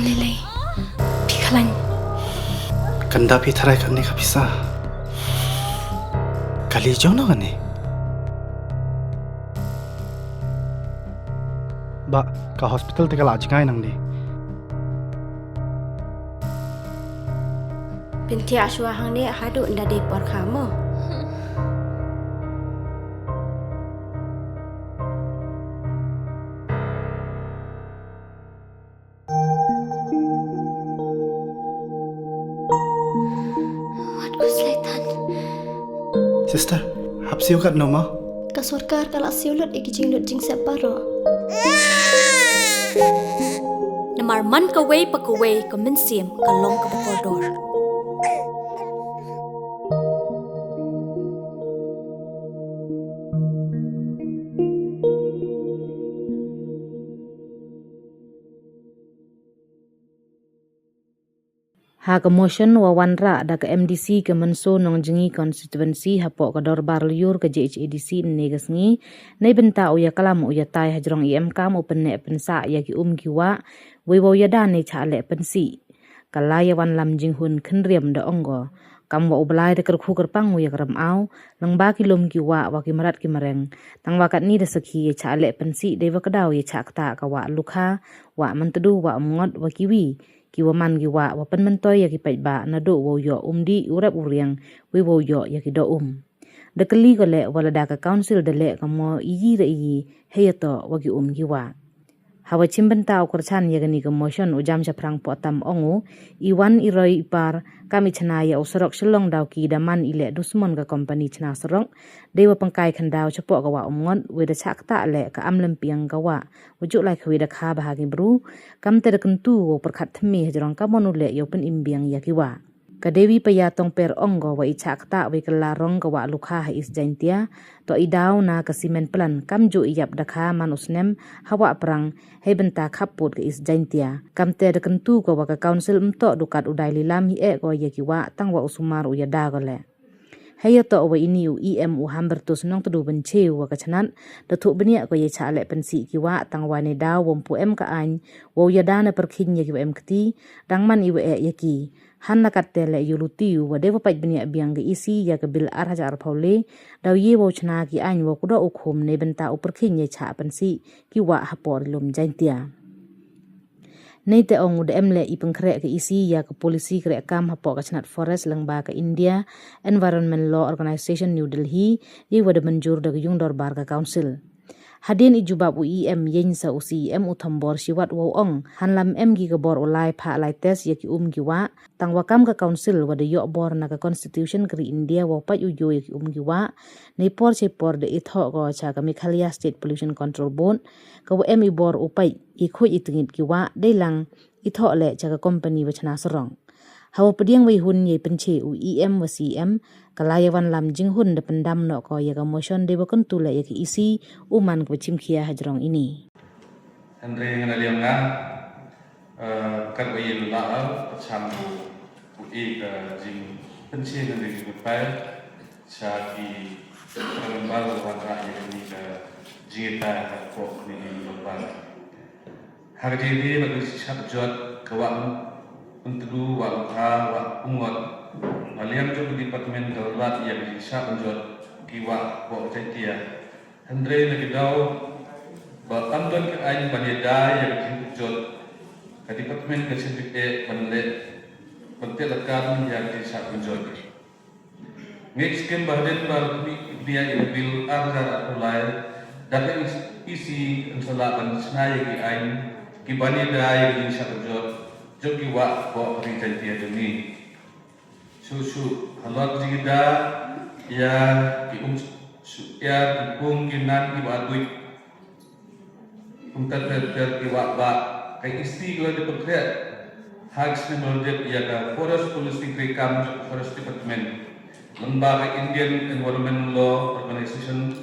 lelei pikalan kanda pi tharai kan ni kapisa kali jona kan ni ba ka hospital te kala jingai nang ni binti aswa hang ni hadu nda de por khamo sister hapsiu kat no ma ka sarkar kala siulut ikijing lut jing separo namar man ka wei pa ka wei ka min sim ka long ka koridor Ha ka motion wa wanra da ka MDC ka menso nong jengi constituency hapok ka dorbar liur ka JHADC negas ngi nei benta uya kalam uya tai hajrong IM kam open ne pensa ya ki kiwa we wo ya da ne cha le pensi kalaya wan lam jing hun khnriam da ongo kam wa ublai da kerkhu kerpang uya karam au lang ba ki lom kiwa wa ki marat ki mareng tang wa kat ni da sakhi ya cha le pensi de wa kadaw ya cha kta ka wa lukha wa mantedu wa ngot wa kiwi kiwa man kiwa wapan mentoy ya kipai ba na do wo yo di urap uriang we wo yo ya ki do de kali ko le wala da ka council de le ka mo iji re yi heyato wa ki kiwa hawa chimben tau kurchan ya gani ka motion ujam chaprang potam ongu iwan iroi ipar kami chana ya usrok shlong daw ki daman ile dusmon ka company chana sorok dewa pangkai khandau chapok ka wa ngon we da chakta le ka amlem piang ka wa wujuk lai khwi da kha bahagi bru kam ter kentu wo perkhat thmi hajrong ka monule yo pen imbiang ya ki wa ka dewi payatong per ongo wa ichakta we kala rong ka wa lukha ha is jaintia to idaw na ka simen plan kam jo iyap dakha manusnem hawa prang hebenta khaput ka is jaintia kam ter kentu ka wa ka council mto dukat udai lilam hi e ko ye ki wa tang wa usumar u ya da ko le hayato wa ini u em u hambertus nong tu ben cheu wa ka chanan da thu benia ko ye cha le pensi ki wa tang wa ne daw wom pu em ka an wo ya da na perkhin ye ki em kti dang man iwe e ye ki han na kat tele yuluti wa dewa paj benia biang ge isi ya ke bil ar hajar phole daw ye wo chna ki an wo kudo ukhum ne benta u perkhin ye cha pensi ki wa hapor lum jaintia nei te ong de emle ipeng kre ke isi ya ke polisi kre kam hapo ka chnat forest lengba ka India Environment Law Organization New Delhi ye wada menjur de yung dorbar ka council hadin ijubab u em yen sa usi em uthambor siwat wo ong hanlam em gi ka bor ulai pha lai test ye ki ki wa tang wakam ka council wada yo bor na ka constitution kri India wo pa yu yo ye ki ki wa nei por che por de itho ko cha ka Meghalaya State Pollution Control Board ka wo em i bor upai i khoi itingit ki wa de lang itho le cha ka company wa chana sorong hawa pediang wei hun ye penche u em wa cm kalayawan lam jing hun de pendam no ko ye ka motion de bakon tu le ye ki isi uman ko chimkhia hajrong ini Andre ngaliam na kan wei lu la cham u ka jing penche ne de ku pa cha ki prambal wa ra ye ni ka jita ka ko ni lu pa har ji ni la ku chap jot ka wa untuk wa kha wa ungot aliam jo department darurat yang bisa menjot kiwa ko tetia Andre lagi daw ba tamdan ke ain baneda yang jot ka department ke sipit e banle pentelakam yang bisa menjot next skim bahden bar dia bil arzar atulai dapat isi insalaban senai ki ain ki baneda yang bisa menjot joki wa ko rintai dia demi susu halot jida ya ki ya kung kinan ki badui untar ter ki wa ba kai isti ko de pokre hags ne molde ya ka forest policy kri kam forest department lembaga Indian Environment Law Organization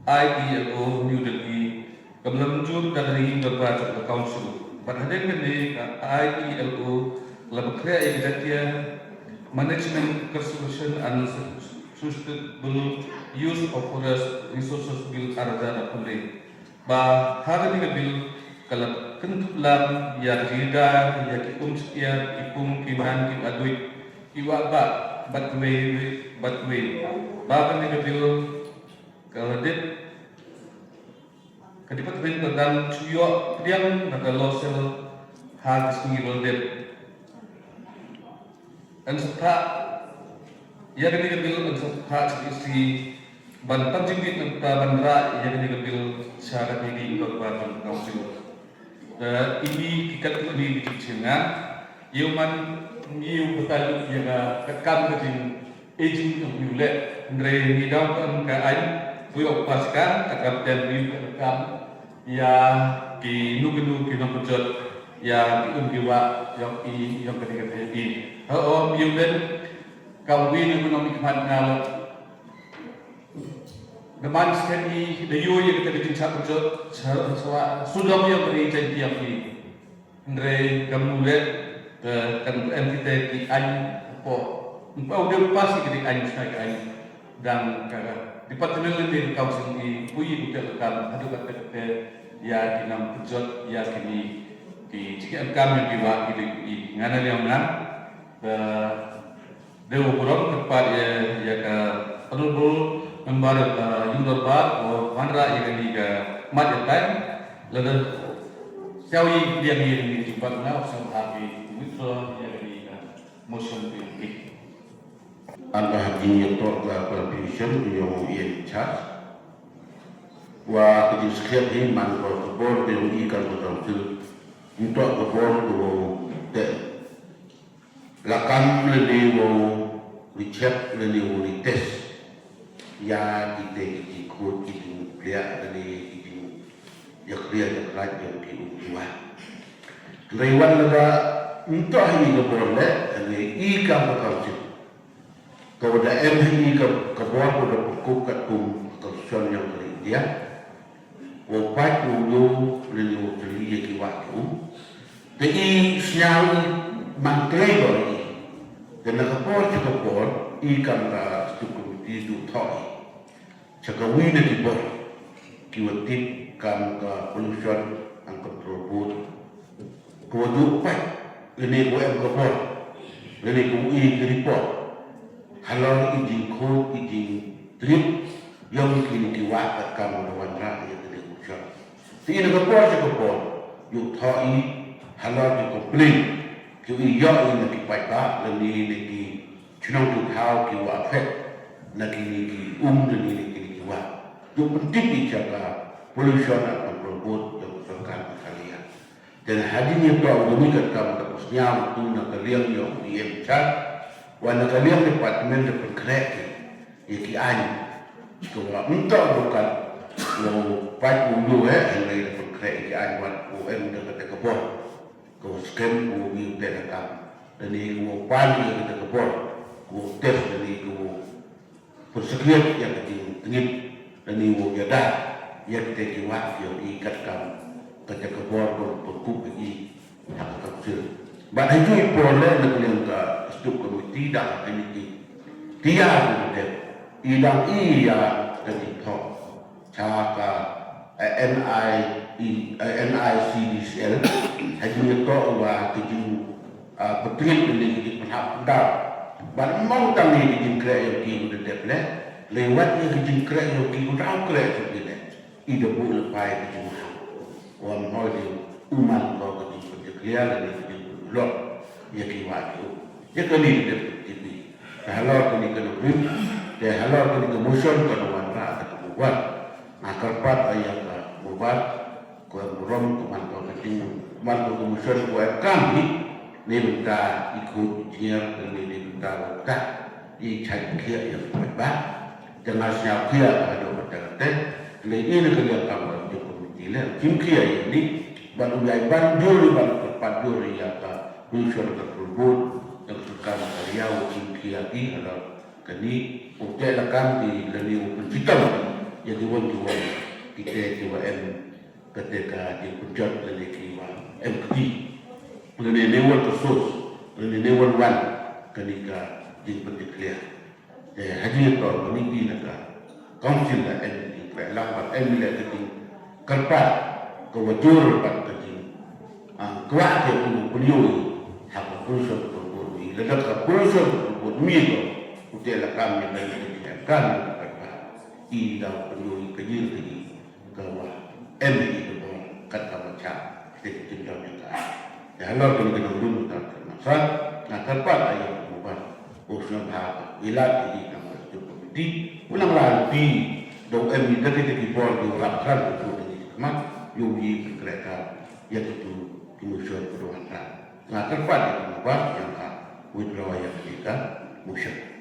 IELO New Delhi kamlam jur dari beberapa council Padahal ini IELO lebih kaya management conservation and sustainable use of forest resources bill arada apule ba hari ini bill kalau kentuk lam ya jida ya ki sekia ki kiman ki adui ki ba batwe bahkan ni kebil kalau dit kadipat ben tentang cuyo diam nak losel hal singi roldet dan serta ia kini kebil serta isi ban panjingit nanta bandra ia kini kebil syarat ini berbuat kausil dan ini kikat ini dicingan iuman iu betal ia kekam kecing aging untuk nyulek ndre ni daw kan ka ay buyo paskan takap dan iu kekam ya ki nugnu ki nampujot ya ki kiwa yang ketiga ini iu den kawin ekonomi kemanal deman sekali dayu yang kita dicincat pujot sudah yang beri janji yang ini ndre kamulet kan entitas di an Empau dia pasti ketika ayu saya ayu dan departemen lebih kau sendiri puji bukan lekam ada kata ya kinam pejot ya kini di jika kami diwakili ngana yang ngan dewa burung tempat ya ke penulbul membar yundor bar atau manra yang di ke majetan lalu jauhi dia ni di tempat mana opsi hari withdraw yang di motion pilih anda haji untuk provision yang in charge wa kejus khiat ni man ko bor de ikan betul tu untuk bor tu de lakam le ni wo recep le ni wo test ya kita ikut itu dia dari itu ya dia yang raj yang kiwa lewat lega untuk ini bor le ni ikan betul tu kalau dah MHI ke bawah pada pokok kat konstruksi yang beri dia, opat ulu lelu beli yang waktu, tapi siapa mangklai beri, dan nak kapal cakap bor, ikan dah cukup itu thoi, cakap wina di bor, kiwatip kam ke pollution angkat robot, kau opat, ini kau kapal, ini kau report. Kalau izin kod, izin trip, yang kini diwakil kamu lawan rakyat dari ucap. Tidak kepor sekepor, yuk thoi halal di komplain, kau iya ini nak baik dan ini lagi cenang tu tahu kau afek, nak ini dan ini kiwa. Yuk penting dijaga pollution atau robot yang berkaitan kalian. Dan hadinya kau demi kamu terusnya untuk nak kalian yang diemcat. Wana kalian departemen de perkreki iki ani ko minta bukan lo pat ulu yang de perkreki iki ani wan UN de kata kebor ko skem ko mi de kata dan ini ko pagi de kebor ko tes dan ini ko persekian yang tinggi dan ini ko yada yang kita kiwat yang ikat kam kata kebor ko perkup iki hak kapsul But itu boleh nak yang ke setiap komiti dah ini dia ada idang iya dari top caka NICDCL haji itu wah tujuh petrik ini di penhap dah. But mau tangi di jingkrak yang kini udah depleh lewatnya di jingkrak yang kini udah krak seperti ida bu lepai ke jumlah. Wan hoi di umat kau ke jingkrak dan lot ya kiwatu ya kali dia TV halal kali kena beri dia halal kali ke motion kena wanra atau buat akarpat ayat buat ko rom teman ko keting man ko motion ko kami ni minta ikut jiar ni minta tak di cai kia yang baik jangan siap kia ada berkata ini kali kamu di komiti le kim kia ini baru jaiban juri baru terpadu ya unsur tersebut yang suka Riau Kimkiati adalah kini objek lakam di leliu pencipta yang diwan kita M ketika di penjat leliu MKT leliu khusus leliu wan ketika di pendidikan hadir tahun ini naga kaunsil M di lambat M lagi kerpat kewajur pada kuat ke beliau hak kursus berbudi ledak ke kursus berbudi itu udah kami dari kan i dalam beliau kejil lagi kalau MBI itu kata macam kita cenderung kita ya kalau kita dulu tak termasuk nah tempat ayam bukan urusan hak wilayah di nama itu ulang lagi dong MBI kita dibor di laporan itu mak yogi kereta yang itu musuh perwakilan. Nah, tempat itu apa yang withdraw yang kita musuh.